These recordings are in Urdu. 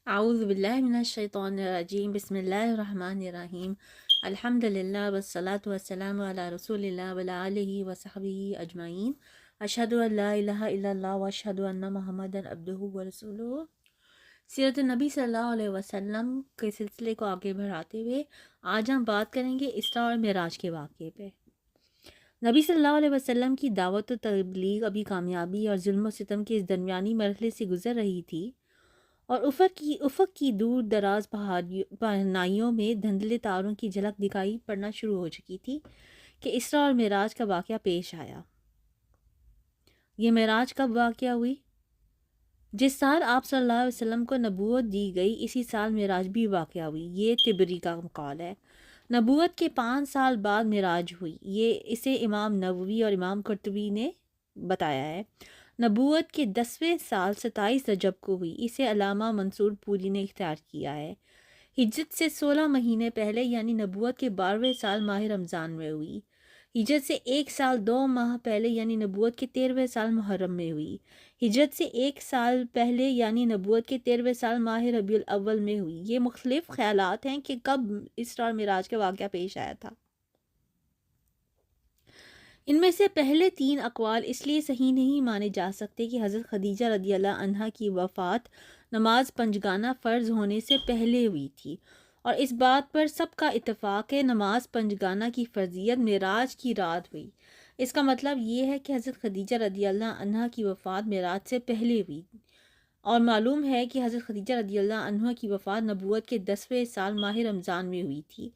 اعوذ باللہ من الشیطان الرجیم بسم اللہ الرحمن الرحیم الحمدللہ والصلاة والسلام علی رسول اللہ وعلی آلہ وصحبہ اجمعین اشہد ان لا الہ الا اللہ واشہد ان محمدا عبدہ ورسولہ۔ سیرت نبی صلی اللہ علیہ وسلم کے سلسلے کو آگے بڑھاتے ہوئے آج ہم بات کریں گے اسراء اور معراج کے واقعے پہ۔ نبی صلی اللہ علیہ وسلم کی دعوت و تبلیغ ابھی کامیابی اور ظلم و ستم کے اس درمیانی مرحلے سے گزر رہی تھی، اور افق کی دور دراز پہنائیوں میں دھندلے تاروں کی جھلک دکھائی پڑنا شروع ہو چکی تھی کہ اسراء اور معراج کا واقعہ پیش آیا۔ یہ معراج کب واقعہ ہوئی؟ جس سال آپ صلی اللہ علیہ وسلم کو نبوت دی گئی اسی سال معراج بھی واقعہ ہوئی، یہ طبری کا قول ہے۔ نبوت کے 5 سال بعد معراج ہوئی، اسے امام نووی اور امام قرطبی نے بتایا ہے۔ نبوت کے 10ویں سال 27 رجب کو ہوئی، اسے علامہ منصور پوری نے اختیار کیا ہے۔ ہجرت سے 16 مہینے پہلے یعنی نبوت کے 12ویں سال ماہ رمضان میں ہوئی۔ ہجرت سے 1 سال 2 ماہ پہلے یعنی نبوت کے 13ویں سال محرم میں ہوئی۔ ہجرت سے 1 سال پہلے یعنی نبوت کے 13ویں سال ماہ ربیع الاول میں ہوئی۔ یہ مختلف خیالات ہیں کہ کب اسراء اور معراج کا واقعہ پیش آیا تھا۔ ان میں سے پہلے 3 اقوال اس لیے صحیح نہیں مانے جا سکتے کہ حضرت خدیجہ رضی اللہ عنہا کی وفات نماز پنجگانہ فرض ہونے سے پہلے ہوئی تھی، اور اس بات پر سب کا اتفاق ہے نماز پنجگانہ کی فرضیت معراج کی رات ہوئی۔ اس کا مطلب یہ ہے کہ حضرت خدیجہ رضی اللہ عنہا کی وفات معراج سے پہلے ہوئی، اور معلوم ہے کہ حضرت خدیجہ رضی اللہ عنہا کی وفات نبوت کے 10ویں سال ماہ رمضان میں ہوئی تھی،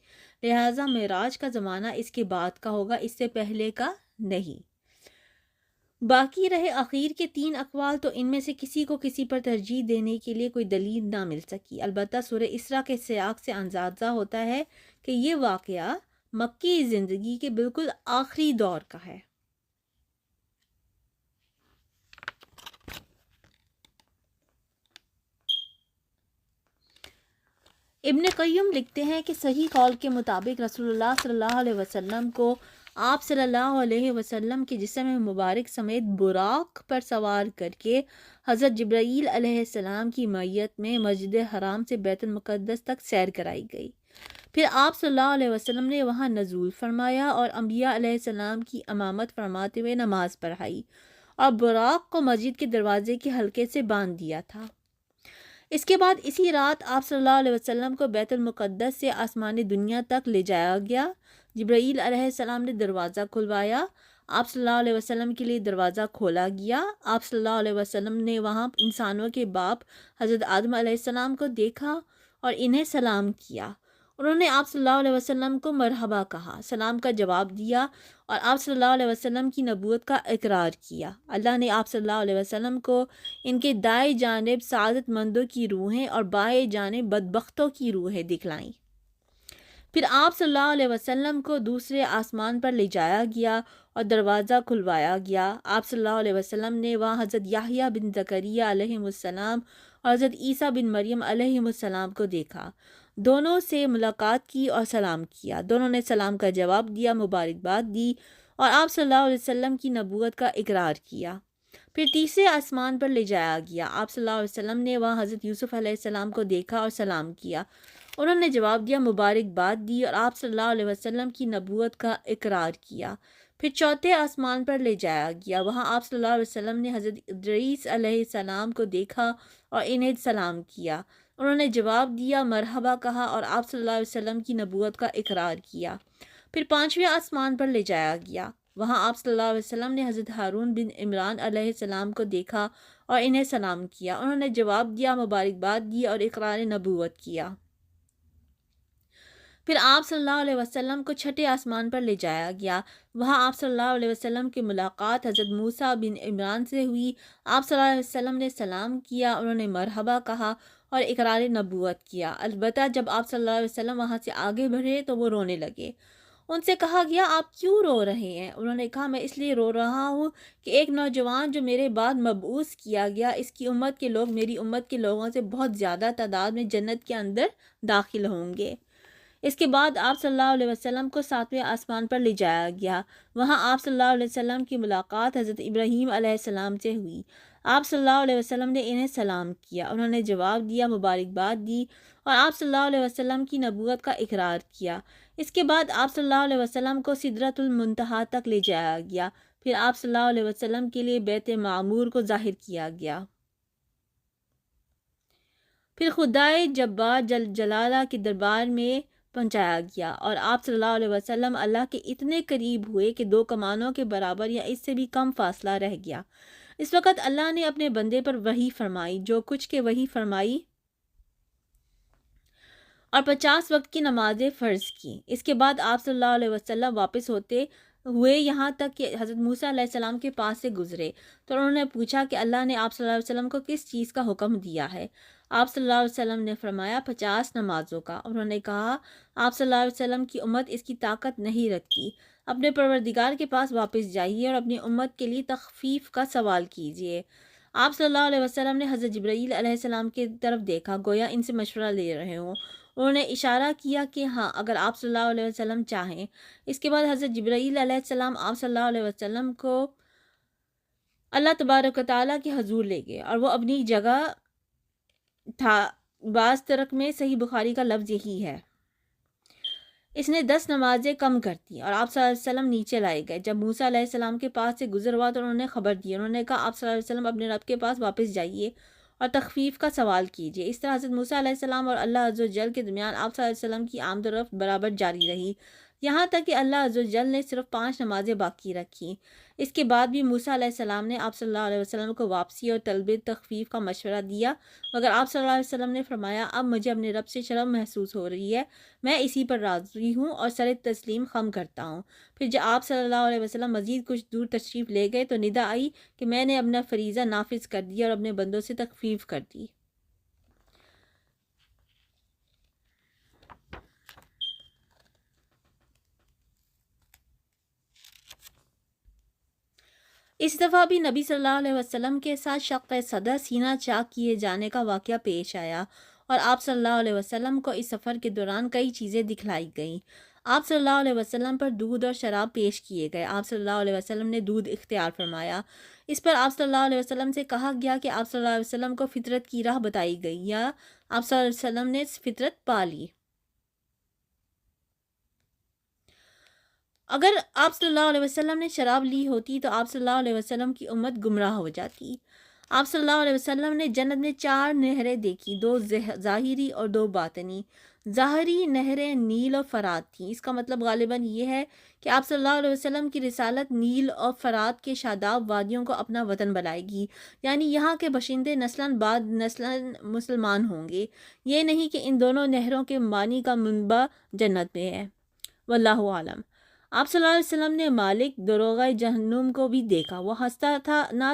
لہٰذا معراج کا زمانہ اس کے بعد کا ہوگا، اس سے پہلے کا نہیں۔ باقی رہے اخیر کے 3 اقوال تو ان میں سے کسی کو کسی پر ترجیح دینے کے لیے کوئی دلیل نہ مل سکی۔ البتہ سورہ اسراء کے سیاق سے اندازہ ہوتا ہے کہ یہ واقعہ مکی زندگی کے بالکل آخری دور کا ہے۔ ابن قیم لکھتے ہیں کہ صحیح قول کے مطابق رسول اللہ صلی اللہ علیہ وسلم کو آپ صلی اللہ علیہ وسلم کے جسم مبارک سمیت براق پر سوار کر کے حضرت جبرائیل علیہ السلام کی معیت میں مسجد حرام سے بیت المقدس تک سیر کرائی گئی۔ پھر آپ صلی اللہ علیہ وسلم نے وہاں نزول فرمایا اور انبیاء علیہ السلام کی امامت فرماتے ہوئے نماز پڑھائی، اور براق کو مسجد کے دروازے کے حلقے سے باندھ دیا تھا۔ اس کے بعد اسی رات آپ صلی اللہ علیہ وسلم کو بیت المقدس سے آسمان دنیا تک لے جایا گیا۔ جبرائیل علیہ السلام نے دروازہ کھلوایا، آپ صلی اللہ علیہ وسلم کے لیے دروازہ کھولا گیا۔ آپ صلی اللہ علیہ وسلم نے وہاں انسانوں کے باپ حضرت آدم علیہ السلام کو دیکھا اور انہیں سلام کیا۔ انہوں نے آپ صلی اللہ علیہ وسلم کو مرحبا کہا، سلام کا جواب دیا، اور آپ صلی اللہ علیہ وسلم کی نبوت کا اقرار کیا۔ اللہ نے آپ صلی اللہ علیہ وسلم کو ان کے دائیں جانب سعادت مندوں کی روحیں اور بائیں جانب بدبختوں کی روحیں دکھلائیں۔ پھر آپ صلی اللہ علیہ وسلم کو دوسرے آسمان پر لے جایا گیا اور دروازہ کھلوایا گیا۔ آپ صلی اللہ علیہ وسلم نے وہاں حضرت یحییٰ بن زکریہ علیہ السلام اور حضرت عیسیٰ بن مریم علیہ السلام کو دیکھا، دونوں سے ملاقات کی اور سلام کیا۔ دونوں نے سلام کا جواب دیا، مبارکباد دی، اور آپ صلی اللہ علیہ وسلم کی نبوت کا اقرار کیا۔ پھر تیسرے آسمان پر لے جایا گیا۔ آپ صلی اللہ علیہ وسلم نے وہاں حضرت یوسف علیہ السلام کو دیکھا اور سلام کیا۔ انہوں نے جواب دیا، مبارکباد دی، اور آپ صلی اللہ علیہ وسلم کی نبوت کا اقرار کیا۔ پھر چوتھے آسمان پر لے جایا گیا۔ وہاں آپ صلی اللہ علیہ وسلم نے حضرت ادریس علیہ السلام کو دیکھا اور انہیں سلام کیا۔ انہوں نے جواب دیا، مرحبا کہا، اور آپ صلی اللہ علیہ وسلم کی نبوت کا اقرار کیا۔ پھر پانچویں آسمان پر لے جایا گیا۔ وہاں آپ صلی اللہ علیہ وسلم نے حضرت ہارون بن عمران علیہ السلام کو دیکھا اور انہیں سلام کیا۔ انہوں نے جواب دیا، مبارکباد دی، اور اقرار نبوت کیا۔ پھر آپ صلی اللہ علیہ وسلم کو چھٹے آسمان پر لے جایا گیا۔ وہاں آپ صلی اللہ علیہ وسلم کی ملاقات حضرت موسیٰ بن عمران سے ہوئی۔ آپ صلی اللہ علیہ وسلم نے سلام کیا، انہوں نے مرحبا کہا اور اقرار نبوت کیا۔ البتہ جب آپ صلی اللہ علیہ وسلم وہاں سے آگے بڑھے تو وہ رونے لگے۔ ان سے کہا گیا، آپ کیوں رو رہے ہیں؟ انہوں نے کہا، میں اس لیے رو رہا ہوں کہ ایک نوجوان جو میرے بعد مبعوث کیا گیا، اس کی امت کے لوگ میری امت کے لوگوں سے بہت زیادہ تعداد میں جنت کے اندر داخل ہوں گے۔ اس کے بعد آپ صلی اللہ علیہ وسلم کو 7ویں آسمان پر لے جایا گیا۔ وہاں آپ صلی اللہ علیہ وسلم کی ملاقات حضرت ابراہیم علیہ السلام سے ہوئی۔ آپ صلی اللہ علیہ وسلم نے انہیں سلام کیا، انہوں نے جواب دیا، مبارکباد دی اور آپ صلی اللہ علیہ وسلم کی نبوت کا اقرار کیا۔ اس کے بعد آپ صلی اللہ علیہ وسلم کو سدرۃ المنتہا تک لے جایا گیا، پھر آپ صلی اللہ علیہ وسلم کے لیے بیت معمور کو ظاہر کیا گیا، پھر خدائے جبار جل جلالہ کے دربار میں پہنچایا گیا اور آپ صلی اللہ علیہ وسلم اللہ کے اتنے قریب ہوئے کہ 2 کمانوں کے برابر یا اس سے بھی کم فاصلہ رہ گیا۔ اس وقت اللہ نے اپنے بندے پر وحی فرمائی، جو کچھ کہ وحی فرمائی، اور 50 وقت کی نمازیں فرض کی۔ اس کے بعد آپ صلی اللہ علیہ وسلم واپس ہوتے ہوئے یہاں تک کہ حضرت موسیٰ علیہ السلام کے پاس سے گزرے تو انہوں نے پوچھا کہ اللہ نے آپ صلی اللہ علیہ وسلم کو کس چیز کا حکم دیا ہے؟ آپ صلی اللہ علیہ وسلم نے فرمایا 50 نمازوں کا۔ انہوں نے کہا آپ صلی اللہ علیہ وسلم کی امت اس کی طاقت نہیں رکھتی، اپنے پروردگار کے پاس واپس جائیے اور اپنی امت کے لیے تخفیف کا سوال کیجیے۔ آپ صلی اللہ علیہ وسلم نے حضرت جبرائیل علیہ السلام کی طرف دیکھا، گویا ان سے مشورہ لے رہے ہوں۔ انہوں نے اشارہ کیا کہ ہاں، اگر آپ صلی اللہ علیہ وسلم چاہیں۔ اس کے بعد حضرت جبرائیل علیہ السلام آپ صلی اللہ علیہ وسلم کو اللہ تبارک و تعالیٰ کے حضور لے گئے اور وہ اپنی جگہ تھا۔ بعض طرق میں صحیح بخاری کا لفظ یہی ہے۔ اس نے 10 نمازیں کم کر دی اور آپ صلی اللہ علیہ وسلم نیچے لائے گئے۔ جب موسیٰ علیہ السلام کے پاس سے گزر ہوا تو انہوں نے خبر دی، انہوں نے کہا آپ صلی اللہ علیہ وسلم اپنے رب کے پاس واپس جائیے اور تخفیف کا سوال کیجیے۔ اس طرح حضرت موسیٰ علیہ السلام اور اللہ عز و جل کے درمیان آپ صلی اللہ علیہ وسلم کی آمد و رفت برابر جاری رہی، یہاں تک کہ اللہ عز و جل نے صرف 5 نمازیں باقی رکھیں۔ اس کے بعد بھی موسیٰ علیہ السلام نے آپ صلی اللہ علیہ وسلم کو واپسی اور طلب تخفیف کا مشورہ دیا، مگر آپ صلی اللہ علیہ وسلم نے فرمایا اب مجھے اپنے رب سے شرم محسوس ہو رہی ہے، میں اسی پر راضی ہوں اور سر تسلیم خم کرتا ہوں۔ پھر جب آپ صلی اللہ علیہ وسلم مزید کچھ دور تشریف لے گئے تو ندا آئی کہ میں نے اپنا فریضہ نافذ کر دیا اور اپنے بندوں سے تخفیف کر دی۔ اس دفعہ بھی نبی صلی اللہ علیہ وسلم کے ساتھ شق صدر سینہ چاک کیے جانے کا واقعہ پیش آیا اور آپ صلی اللہ علیہ وسلم کو اس سفر کے دوران کئی چیزیں دکھلائی گئیں۔ آپ صلی اللہ علیہ وسلم پر دودھ اور شراب پیش کیے گئے۔ آپ صلی اللہ علیہ وسلم نے دودھ اختیار فرمایا۔ اس پر آپ صلی اللہ علیہ وسلم سے کہا گیا کہ آپ صلی اللہ علیہ وسلم کو فطرت کی راہ بتائی گئی یا آپ صلی اللہ علیہ وسلم نے فطرت پا لی۔ اگر آپ صلی اللہ علیہ وسلم نے شراب لی ہوتی تو آپ صلی اللہ علیہ وسلم کی امت گمراہ ہو جاتی۔ آپ صلی اللہ علیہ وسلم نے جنت میں 4 نہریں دیکھی، 2 ظاہری اور 2 باطنی۔ ظاہری نہریں نیل اور فرات تھیں۔ اس کا مطلب غالباً یہ ہے کہ آپ صلی اللہ علیہ وسلم کی رسالت نیل اور فرات کے شاداب وادیوں کو اپنا وطن بنائے گی، یعنی یہاں کے باشندے نسلاً بعد نسلاً مسلمان ہوں گے، یہ نہیں کہ ان دونوں نہروں کے معنی کا منبع جنت میں ہے۔ واللہ عالم۔ آپ صلی اللہ علیہ وسلم نے مالک دروغہ جہنم کو بھی دیکھا، وہ ہنستا نہ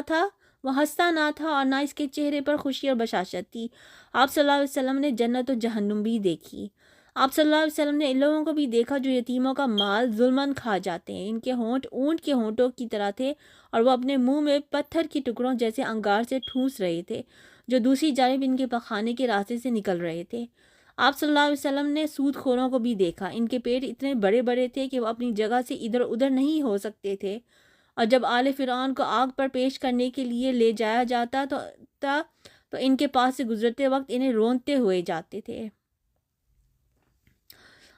تھا اور نہ اس کے چہرے پر خوشی اور بشاشت تھی۔ آپ صلی اللہ علیہ وسلم نے جنت و جہنم بھی دیکھی۔ آپ صلی اللہ علیہ وسلم نے ان لوگوں کو بھی دیکھا جو یتیموں کا مال ظلماً کھا جاتے ہیں، ان کے ہونٹ اونٹ کے ہونٹوں کی طرح تھے اور وہ اپنے منہ میں پتھر کے ٹکڑوں جیسے انگار سے ٹھوس رہے تھے جو دوسری جانب ان کے پخانے کے راستے سے نکل رہے تھے۔ آپ صلی اللہ علیہ وسلم نے سود خوروں کو بھی دیکھا، ان کے پیٹ اتنے بڑے بڑے تھے کہ وہ اپنی جگہ سے ادھر ادھر نہیں ہو سکتے تھے، اور جب آل فرعون کو آگ پر پیش کرنے کے لیے لے جایا جاتا تو ان کے پاس سے گزرتے وقت انہیں رونتے ہوئے جاتے تھے۔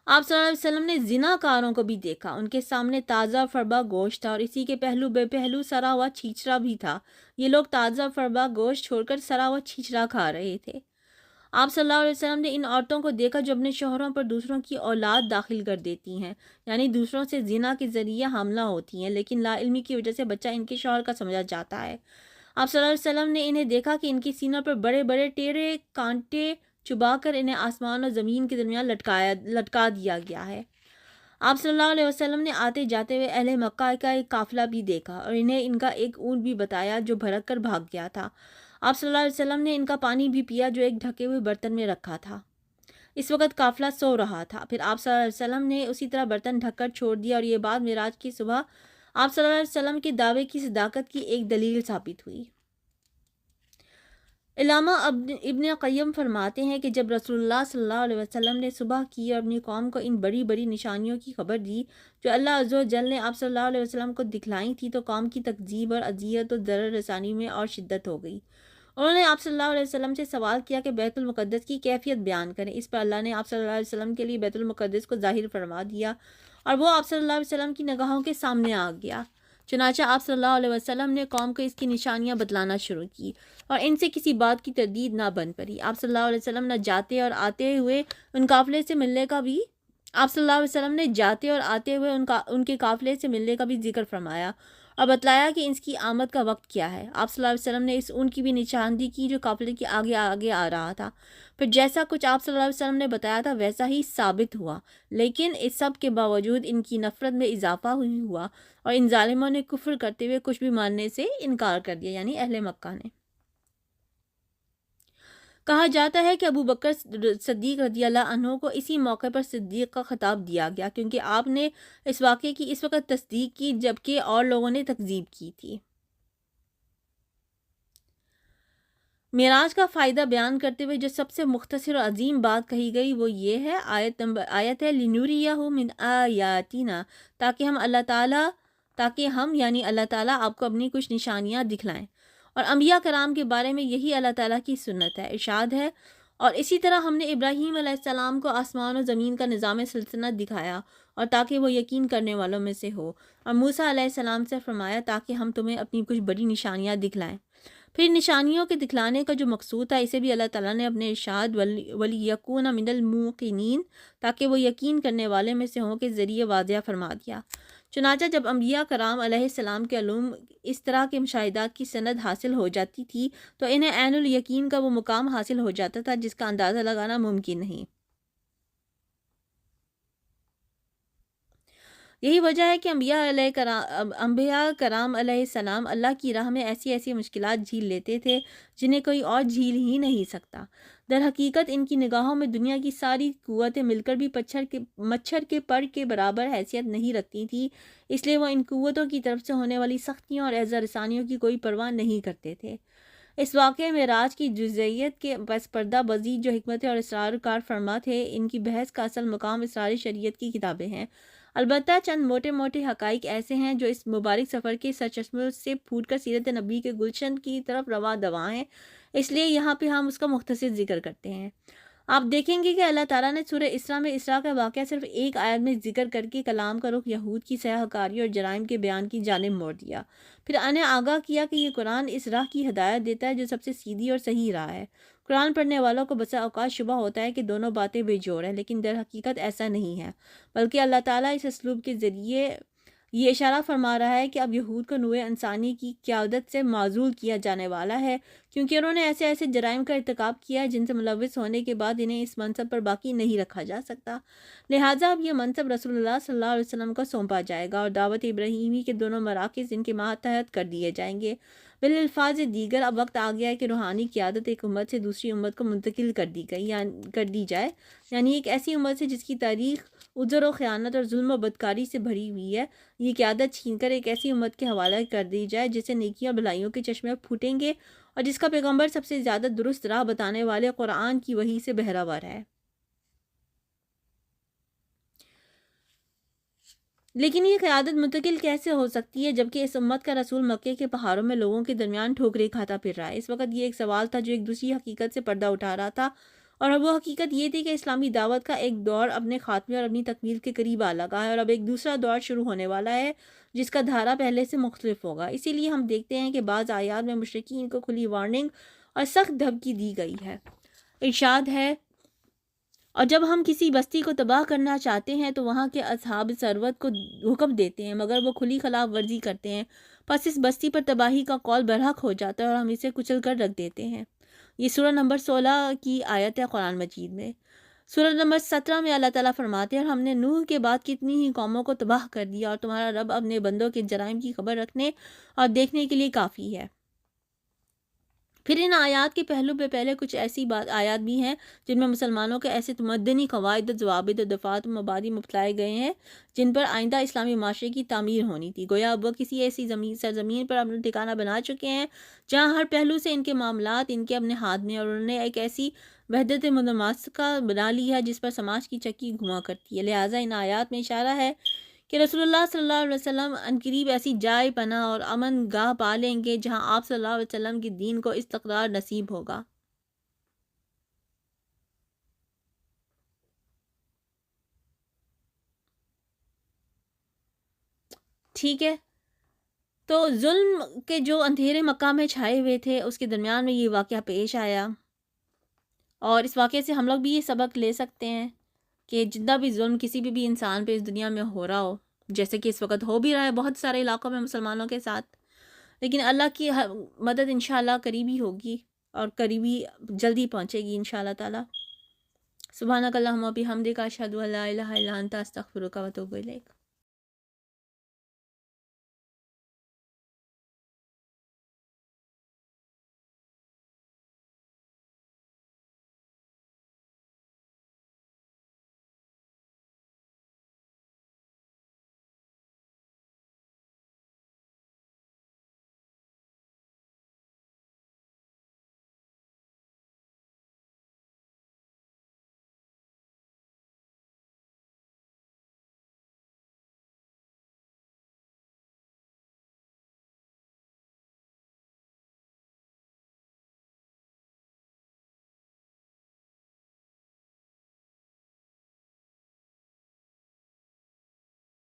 آپ صلی اللہ علیہ وسلم نے زنا کاروں کو بھی دیکھا، ان کے سامنے تازہ فربا گوشت تھا اور اسی کے پہلو بے پہلو سڑا ہوا چھیچرا بھی تھا۔ یہ لوگ تازہ فربا گوشت چھوڑ کر سڑا ہوا چھیچرا کھا رہے تھے۔ آپ صلی اللہ علیہ وسلم نے ان عورتوں کو دیکھا جو اپنے شوہروں پر دوسروں کی اولاد داخل کر دیتی ہیں، یعنی دوسروں سے زنا کے ذریعے حاملہ ہوتی ہیں، لیکن لا علمی کی وجہ سے بچہ ان کے شوہر کا سمجھا جاتا ہے۔ آپ صلی اللہ علیہ وسلم نے انہیں دیکھا کہ ان کے سینوں پر بڑے بڑے ٹیڑے کانٹے چبا کر انہیں آسمان اور زمین کے درمیان لٹکا دیا گیا ہے۔ آپ صلی اللہ علیہ وسلم نے آتے جاتے ہوئے اہل مکہ کا ایک قافلہ بھی دیکھا اور انہیں ان کا ایک اونٹ بھی بتایا جو بھڑک کر بھاگ گیا تھا۔ آپ صلی اللہ علیہ وسلم نے ان کا پانی بھی پیا جو ایک ڈھکے ہوئے برتن میں رکھا تھا۔ اس وقت قافلہ سو رہا تھا، پھر آپ صلی اللہ علیہ وسلم نے اسی طرح برتن ڈھک کر چھوڑ دیا اور یہ بات معراج کی صبح آپ صلی اللہ علیہ وسلم کے دعوے کی صداقت کی ایک دلیل ثابت ہوئی۔ علامہ ابن قیم فرماتے ہیں کہ جب رسول اللہ صلی اللہ علیہ وسلم نے صبح کی اور اپنی قوم کو ان بڑی بڑی نشانیوں کی خبر دی جو اللہ عز و جل نے آپ صلی اللہ علیہ وسلم کو دکھلائی تھی، تو قوم کی تکذیب اور اذیت و ضرر رسانی میں اور شدت ہو گئی۔ انہوں نے آپ صلی اللہ علیہ وسلم سے سوال کیا کہ بیت المقدس کی کیفیت بیان کریں۔ اس پر اللہ نے آپ صلی اللہ علیہ وسلم کے لیے بیت المقدس کو ظاہر فرما دیا اور وہ آپ صلی اللہ علیہ وسلم کی نگاہوں کے سامنے آ گیا۔ چنانچہ آپ صلی اللہ علیہ وسلم نے قوم کو اس کی نشانیاں بتلانا شروع کی اور ان سے کسی بات کی تردید نہ بن پڑی۔ آپ صلی اللہ علیہ وسلم نے جاتے اور آتے ہوئے ان قافلے سے ملنے کا بھی آپ صلی اللہ علیہ وسلم نے جاتے اور آتے ہوئے ان کے قافلے سے ملنے کا بھی ذکر فرمایا اور بتلایا کہ اس کی آمد کا وقت کیا ہے۔ آپ صلی اللہ علیہ وسلم نے اس اون کی بھی نشاندہی کی جو قافلے کے آگے آگے آ رہا تھا۔ پھر جیسا کچھ آپ صلی اللہ علیہ وسلم نے بتایا تھا ویسا ہی ثابت ہوا، لیکن اس سب کے باوجود ان کی نفرت میں اضافہ ہوا اور ان ظالموں نے کفر کرتے ہوئے کچھ بھی ماننے سے انکار کر دیا، یعنی اہل مکہ نے۔ کہا جاتا ہے کہ ابو بکر صدیق رضی اللہ عنہ کو اسی موقع پر صدیق کا خطاب دیا گیا کیونکہ آپ نے اس واقعے کی اس وقت تصدیق کی جبکہ اور لوگوں نے تکذیب کی تھی۔ معراج کا فائدہ بیان کرتے ہوئے جو سب سے مختصر اور عظیم بات کہی گئی وہ یہ ہے، آیت ہے لِنُرِيَهُ مِنْ آیاتنا، تاکہ ہم یعنی اللہ تعالیٰ آپ کو اپنی کچھ نشانیاں دکھلائیں۔ اور انبیاء کرام کے بارے میں یہی اللہ تعالیٰ کی سنت ہے۔ ارشاد ہے، اور اسی طرح ہم نے ابراہیم علیہ السلام کو آسمان و زمین کا نظام سلطنت دکھایا اور تاکہ وہ یقین کرنے والوں میں سے ہو، اور موسیٰ علیہ السلام سے فرمایا تاکہ ہم تمہیں اپنی کچھ بڑی نشانیاں دکھلائیں۔ پھر نشانیوں کے دکھلانے کا جو مقصود تھا اسے بھی اللہ تعالیٰ نے اپنے ارشاد وَلِيَكُونَ مِنَ الْمُوقِنِينَ تاکہ وہ یقین کرنے والے میں سے ہوں کے ذریعے واضح فرما دیا۔ چنانچہ جب انبیاء کرام علیہ السلام کے علوم اس طرح کے مشاہدات کی سند حاصل ہو جاتی تھی تو انہیں عین الیقین کا وہ مقام حاصل ہو جاتا تھا جس کا اندازہ لگانا ممکن نہیں۔ یہی وجہ ہے کہ انبیاء کرام علیہ السلام اللہ کی راہ میں ایسی مشکلات جھیل لیتے تھے جنہیں کوئی اور جھیل ہی نہیں سکتا۔ در حقیقت ان کی نگاہوں میں دنیا کی ساری قوتیں مل کر بھی مچھر کے پر کے برابر حیثیت نہیں رکھتی تھی، اس لیے وہ ان قوتوں کی طرف سے ہونے والی سختیوں اور اعزا رسانیوں کی کوئی پرواہ نہیں کرتے تھے۔ اس واقعے میں معراج کی جزئیت کے پس پردہ بزید جو حکمت اور اسرار کار فرما تھے، ان کی بحث کا اصل مقام اسرار شریعت کی کتابیں ہیں۔ البتہ چند موٹے موٹے حقائق ایسے ہیں جو اس مبارک سفر کے سرچشموں سے پھوٹ کر سیرت نبی کے گلشن کی طرف رواں دواں ہیں، اس لیے یہاں پہ ہم اس کا مختصر ذکر کرتے ہیں۔ آپ دیکھیں گے کہ اللہ تعالیٰ نے سورہ اسراء میں اسراء کا واقعہ صرف ایک آیت میں ذکر کر کے کلام کا رخ یہود کی سیاہ کاری اور جرائم کے بیان کی جانب موڑ دیا، پھر انہیں آگاہ کیا کہ یہ قرآن اس راہ کی ہدایت دیتا ہے جو سب سے سیدھی اور صحیح راہ ہے۔ قرآن پڑھنے والوں کو بسا اوقات شبہ ہوتا ہے کہ دونوں باتیں بے جوڑ ہیں، لیکن در حقیقت ایسا نہیں ہے، بلکہ اللہ تعالیٰ اس اسلوب کے ذریعے یہ اشارہ فرما رہا ہے کہ اب یہود کو نوع انسانی کی قیادت سے معزول کیا جانے والا ہے، کیونکہ انہوں نے ایسے جرائم کا ارتکاب کیا ہے جن سے ملوث ہونے کے بعد انہیں اس منصب پر باقی نہیں رکھا جا سکتا، لہٰذا اب یہ منصب رسول اللہ صلی اللہ علیہ وسلم کو سونپا جائے گا اور دعوت ابراہیمی کے دونوں مراکز ان کے ماتحت کر دیے جائیں گے۔ بالالفاظ دیگر اب وقت آ گیا ہے کہ روحانی قیادت ایک امت سے دوسری امت کو منتقل کر دی جائے، یعنی ایک ایسی امت سے جس کی تاریخ عذر و خیانت اور ظلم و بدکاری سے بھری ہوئی ہے، یہ قیادت چھین کر ایک ایسی امت کے حوالے کر دی جائے جسے نیکیوں اور بھلائیوں کے چشمے پھوٹیں گے اور جس کا پیغمبر سب سے زیادہ درست راہ بتانے والے قرآن کی وحی سے بہرہ ہے۔ لیکن یہ قیادت منتقل کیسے ہو سکتی ہے جبکہ اس امت کا رسول مکے کے پہاڑوں میں لوگوں کے درمیان ٹھوکریں کھاتا پھر رہا ہے؟ اس وقت یہ ایک سوال تھا جو ایک دوسری حقیقت سے پردہ اٹھا رہا تھا، اور وہ حقیقت یہ تھی کہ اسلامی دعوت کا ایک دور اپنے خاتمے اور اپنی تکمیل کے قریب آ لگا ہے اور اب ایک دوسرا دور شروع ہونے والا ہے جس کا دھارا پہلے سے مختلف ہوگا۔ اسی لیے ہم دیکھتے ہیں کہ بعض آیات میں مشرکین کو کھلی وارننگ اور سخت دھمکی دی گئی ہے۔ ارشاد ہے، اور جب ہم کسی بستی کو تباہ کرنا چاہتے ہیں تو وہاں کے اصحاب ثروت کو حکم دیتے ہیں مگر وہ کھلی خلاف ورزی کرتے ہیں، پس اس بستی پر تباہی کا قول برحق ہو جاتا ہے اور ہم اسے کچل کر رکھ دیتے ہیں۔ یہ سورہ نمبر 16 کی آیت ہے قرآن مجید میں۔ سورہ نمبر 17 میں اللہ تعالیٰ فرماتے ہیں، اور ہم نے نوح کے بعد کتنی ہی قوموں کو تباہ کر دیا اور تمہارا رب اپنے بندوں کے جرائم کی خبر رکھنے اور دیکھنے کے لیے کافی ہے۔ پھر ان آیات کے پہلو پہ پہلے کچھ ایسی آیات بھی ہیں جن میں مسلمانوں کے ایسے تمدنی قواعد، ضوابط و دفعات و مبادی متلائے گئے ہیں جن پر آئندہ اسلامی معاشرے کی تعمیر ہونی تھی۔ گویا اب وہ کسی ایسی سرزمین پر اپنا ٹھکانہ بنا چکے ہیں جہاں ہر پہلو سے ان کے معاملات ان کے اپنے ہاتھ میں، اور انہوں نے ایک ایسی وحدت متماسکہ بنا لی ہے جس پر سماج کی چکی گھما کرتی ہے۔ لہٰذا ان آیات میں اشارہ ہے کہ رسول اللہ صلی اللہ علیہ وسلم عنقریب ایسی جائے پناہ اور امن گاہ پا لیں گے جہاں آپ صلی اللہ علیہ وسلم کے دین کو استقرار نصیب ہوگا۔ ٹھیک ہے، تو ظلم کے جو اندھیرے مکہ میں چھائے ہوئے تھے اس کے درمیان میں یہ واقعہ پیش آیا، اور اس واقعے سے ہم لوگ بھی یہ سبق لے سکتے ہیں کہ جتنا بھی ظلم کسی بھی انسان پہ اس دنیا میں ہو رہا ہو، جیسے کہ اس وقت ہو بھی رہا ہے بہت سارے علاقوں میں مسلمانوں کے ساتھ، لیکن اللہ کی مدد انشاءاللہ قریبی ہوگی اور قریبی جلدی پہنچے گی انشاءاللہ تعالی۔ سبحانک اللہم و بحمدک اشہد ان لا الہ الا انت استغفرک و اتوب الیک۔